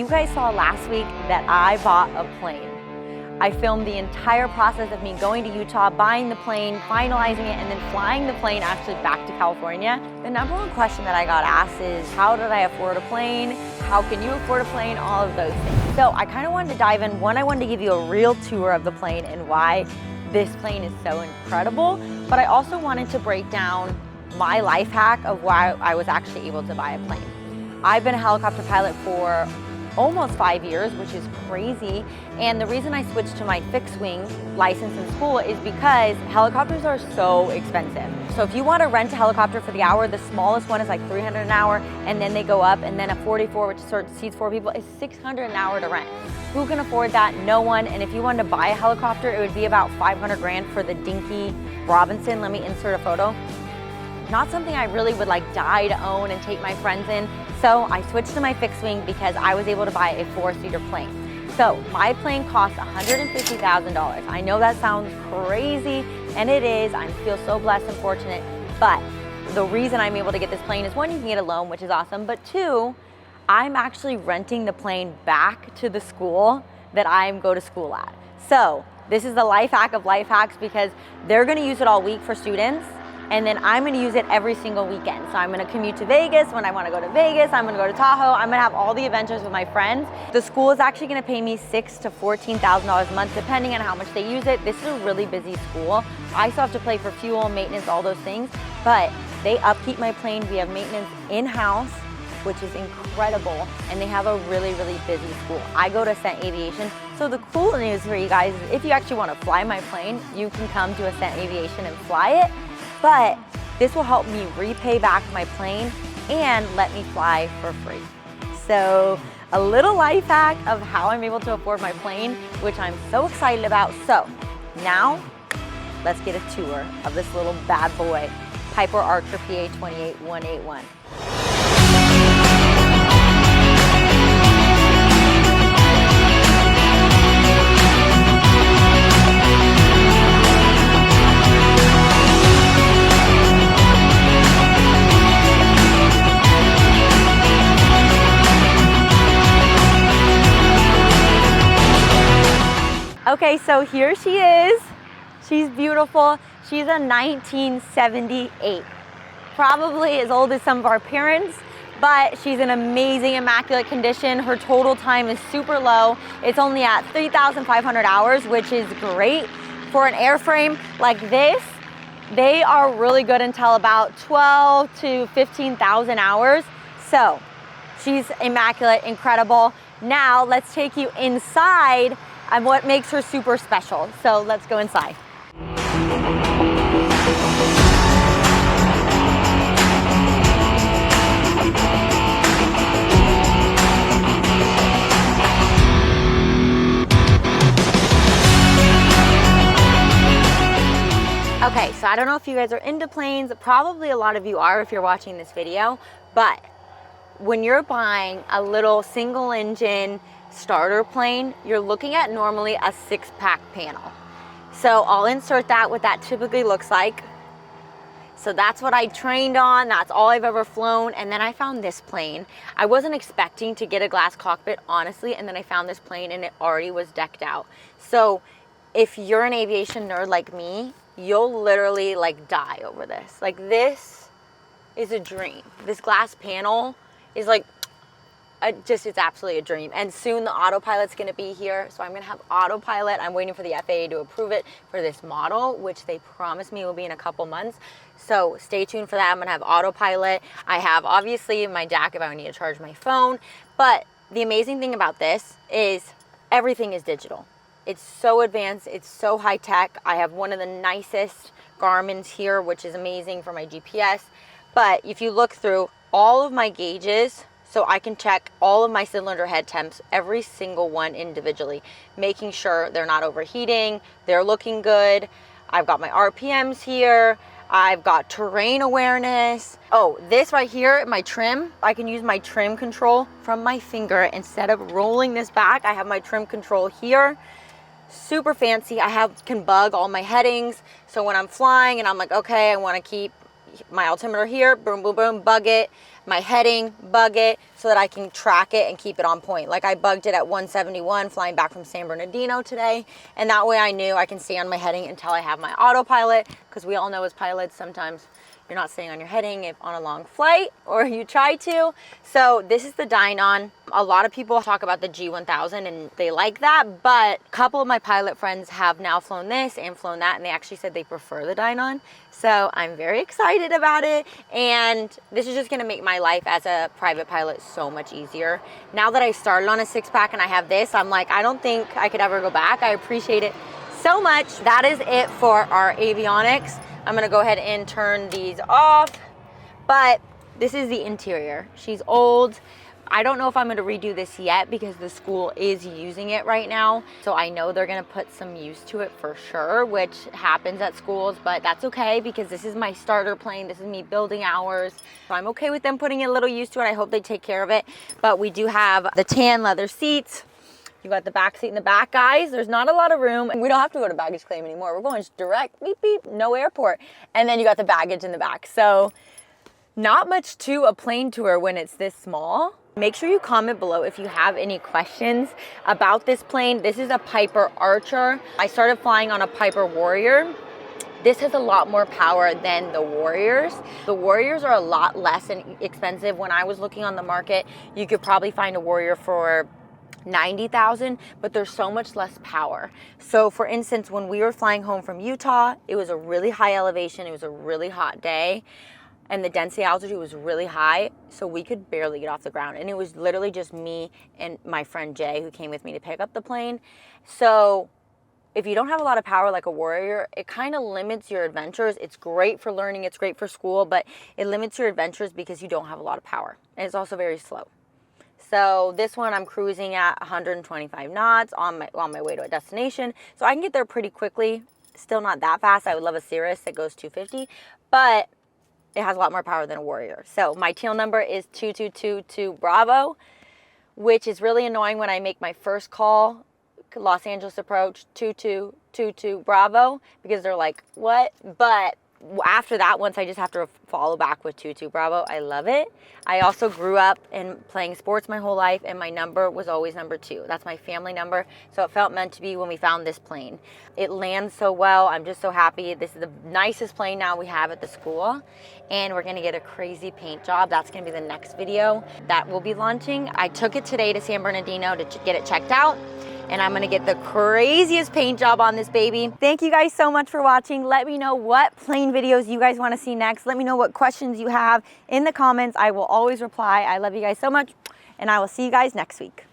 You guys saw last week that I bought a plane. I filmed the entire process of me going to Utah, buying the plane, finalizing it, and then flying the plane actually back to California. The number one question that I got asked is, how did I afford a plane? How can you afford a plane? All of those things. So I kind of wanted to dive in. One, I wanted to give you a real tour of the plane and why this plane is so incredible. But I also wanted to break down my life hack of why I was actually able to buy a plane. I've been a helicopter pilot for almost 5 years, which is crazy. And the reason I switched to my fixed wing license in school is because helicopters are so expensive. So if you want to rent a helicopter for the hour, the smallest one is like $300 an hour, and then they go up, and then a 44, which seats 4 people, is $600 an hour to rent. Who can afford that? No one. And if you wanted to buy a helicopter, it would be about 500 grand for the dinky Robinson. Let me insert a photo. Not something I really would like die to own and take my friends in. So I switched to my fixed wing because I was able to buy a 4-seater plane. So my plane cost $150,000. I know that sounds crazy, and it is. I feel so blessed and fortunate. But the reason I'm able to get this plane is, one, you can get a loan, which is awesome. But two, I'm actually renting the plane back to the school that I go to school at. So this is the life hack of life hacks, because they're gonna use it all week for students. And then I'm gonna use it every single weekend. So I'm gonna commute to Vegas when I wanna go to Vegas. I'm gonna go to Tahoe. I'm gonna have all the adventures with my friends. The school is actually gonna pay me $6,000 to $14,000 a month, depending on how much they use it. This is a really busy school. I still have to pay for fuel, maintenance, all those things, but they upkeep my plane. We have maintenance in-house, which is incredible. And they have a really, really busy school. I go to Ascent Aviation. So the cool news for you guys is, if you actually wanna fly my plane, you can come to Ascent Aviation and fly it. But this will help me repay back my plane and let me fly for free. So a little life hack of how I'm able to afford my plane, which I'm so excited about. So now let's get a tour of this little bad boy, Piper Archer PA-28181. Okay, so here she is. She's beautiful. She's a 1978. Probably as old as some of our parents, but she's in amazing, immaculate condition. Her total time is super low. It's only at 3,500 hours, which is great. For an airframe like this, they are really good until about 12 to 15,000 hours. So she's immaculate, incredible. Now let's take you inside and what makes her super special. So let's go inside. Okay, so I don't know if you guys are into planes. Probably a lot of you are if you're watching this video, but when you're buying a little single engine starter plane, you're looking at normally a 6-pack panel. So I'll insert that, what that typically looks like. So that's what I trained on. That's all I've ever flown. And then I found this plane. I wasn't expecting to get a glass cockpit, honestly. And then I found this plane and it already was decked out. So if you're an aviation nerd like me, you'll literally like die over this. Like, this is a dream. This glass panel is like, it's absolutely a dream. And soon the autopilot's gonna be here. So I'm gonna have autopilot. I'm waiting for the FAA to approve it for this model, which they promised me will be in a couple months. So stay tuned for that. I'm gonna have autopilot. I have obviously my DAC if I need to charge my phone. But the amazing thing about this is everything is digital. It's so advanced, it's so high tech. I have one of the nicest Garmin's here, which is amazing for my GPS. But if you look through all of my gauges, so I can check all of my cylinder head temps, every single one individually, making sure they're not overheating, they're looking good. I've got my RPMs here. I've got terrain awareness. Oh, this right here, my trim, I can use my trim control from my finger. Instead of rolling this back, I have my trim control here. Super fancy. Can bug all my headings. So when I'm flying and I'm like, okay, I want to keep my altimeter here, boom, boom, boom, bug it. my heading, bug it, so that I can track it and keep it on point. Like I bugged it at 171 flying back from San Bernardino today, and that way I knew I can stay on my heading until I have my autopilot, because we all know as pilots sometimes you're not staying on your heading if on a long flight, or you try to. So this is the Dynon. A lot of people talk about the G1000 and they like that, but a couple of my pilot friends have now flown this and flown that, and they actually said they prefer the Dynon. So I'm very excited about it, and this is just gonna make my life as a private pilot so much easier. Now that I started on a 6-pack and I have this, I'm like, I don't think I could ever go back. I appreciate it so much. That is it for our avionics. I'm gonna go ahead and turn these off, but this is the interior. She's old. I don't know if I'm gonna redo this yet because the school is using it right now. So I know they're gonna put some use to it for sure, which happens at schools, but that's okay because this is my starter plane. This is me building ours. So I'm okay with them putting a little use to it. I hope they take care of it. But we do have the tan leather seats. You got the back seat in the back, guys. There's not a lot of room, and we don't have to go to baggage claim anymore. We're going just direct, beep, beep, no airport. And then you got the baggage in the back. So not much to a plane tour when it's this small. Make sure you comment below if you have any questions about this plane. This is a Piper Archer. I started flying on a Piper Warrior. This has a lot more power than the Warriors. The Warriors are a lot less expensive. When I was looking on the market, you could probably find a Warrior for 90,000, but there's so much less power. So for instance, when we were flying home from Utah, it was a really high elevation, it was a really hot day, and the density altitude was really high, so we could barely get off the ground. And it was literally just me and my friend Jay who came with me to pick up the plane. So if you don't have a lot of power like a Warrior, it kind of limits your adventures. It's great for learning, it's great for school, but it limits your adventures because you don't have a lot of power. And it's also very slow. So this one I'm cruising at 125 knots on my way to a destination. So I can get there pretty quickly. Still not that fast. I would love a Cirrus that goes 250, but it has a lot more power than a Warrior. So my teal number is 2222 Bravo, which is really annoying when I make my first call, Los Angeles approach, 2222 Bravo, because they're like, what? But after that, once I just have to follow back with 22 Bravo, I love it. I also grew up in playing sports my whole life, and my number was always number 2. That's my family number, so it felt meant to be when we found this plane. It lands so well. I'm just so happy. This is the nicest plane now we have at the school, and we're gonna get a crazy paint job. That's gonna be the next video that we'll be launching. I took it today to San Bernardino to get it checked out, and I'm gonna get the craziest paint job on this baby. Thank you guys so much for watching. Let me know what plane videos you guys wanna see next. Let me know what questions you have in the comments. I will always reply. I love you guys so much, and I will see you guys next week.